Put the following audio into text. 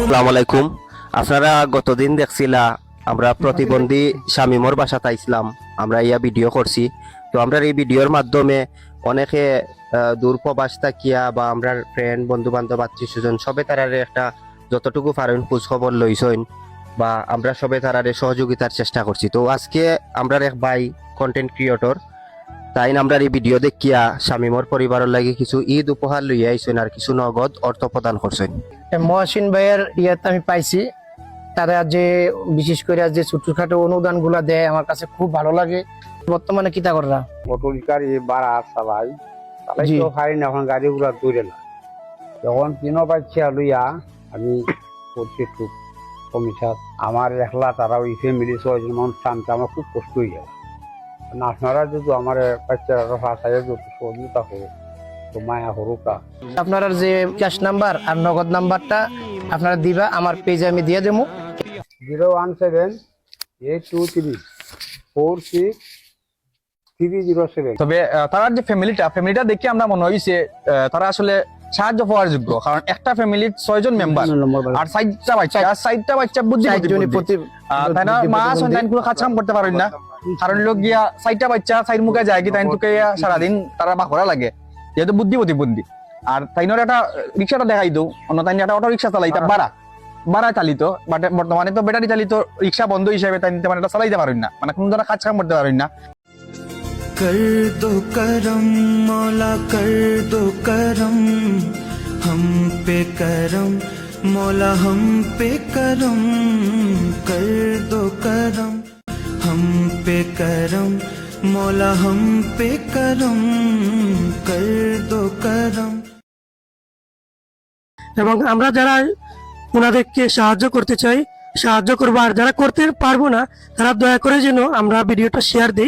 আসসালামু আলাইকুম। আপনারা গতদিন দেখছিলা আমরা প্রতিবন্ধী শামিমর বাসাত আইছিলাম, আমরা ইয়া ভিডিও করছি। তো আমরা এই ভিডিওর মাধ্যমে অনেকে দূর প্রবাস থাকিয়া বা আমরা ফ্রেন্ড বন্ধু বান্ধব আত্মীয় স্বজন সবে তারারে একটা যতটুকু পারেন খোঁজ খবর লইছইন বা আমরা সবে তারারে সহযোগিতার চেষ্টা করছি। তো আজকে আমরা এক ভাই কন্টেন্ট ক্রিয়েটর, তাই আমরা এই ভিডিও দেখিয়া শামিমর পরিবারের লাগি কিছু ঈদ উপহার লইয়া আইছেন আর কিছু নগদ অর্থ প্রদান করছেন। মহসিন ভাইয়ের ইয়াতে আমি পাইছি, তারা যে বিশেষ করে যে ছোটখাটো অনুদান গুলা দেয় আমার কাছে খুব ভালো লাগে। বর্তমানে কিতা কররা মোটর গাড়ি বাড়া চালাই তো খাই না, এখন গাড়ি গুলা দূরে না। যখন তিনও পাচ্ছি লইয়া আমি করছি একটু কমিশাত আমার একলা, তারা ওই ফ্যামিলি 6 জন মানুষ টানতে আমার খুব কষ্ট হয়ে গেল। আপনারা যদি আমার বাচ্চারা ভাষায় যত সহযোগিতা করো তো মায়া হরুকা। আপনারা যে ক্যাশ নাম্বার আর নগদ নাম্বারটা আপনারা দিবা, আমার পেজে আমি দিয়ে দেবো। 01782346307। তবে তার যে ফ্যামিলিটা দেখে আমরা মনে হয়েছে তারা আসলে সাহায্য পাওয়ার যোগ্য, কারণ একটা ফ্যামিলির 6 জন মেম্বার আর 4টা বাচ্চা বুদ্ধিমতী তাই না, মা সন্তান কোনো কাজ কাম করতে পারেন না, কারণ লোক গিয়া 4টা বাচ্চা 4 মুখে যায় কি তাই তোকে সারাদিন তারা বাকরা লাগে, যেহেতু বুদ্ধিমতী আর তাইনের একটা রিক্সাটা দেখাই দো, অন্য তাই একটা অটো রিক্সা চালাই বাড়া চালিত, বাট বর্তমানে তো ব্যাটারি চালিত রিক্সা বন্ধ হিসেবে তাই মানে এটা চালাইতে পারেন না, মানে কোন ধরনের কাজ কাম করতে পারেন না। कर दो करम मौला, कर दो करम हम पे करम मौला, हम पे करम कर दो करम हम पे करम मौला, हम पे करम कर दो करम। এবং আমরা যারা ওনাদেরকে সাহায্য করতে চাই সাহায্য করবো, আর যারা করতে পারবো না তারা দয়া করে যেন আমরা ভিডিওটা শেয়ার দিই।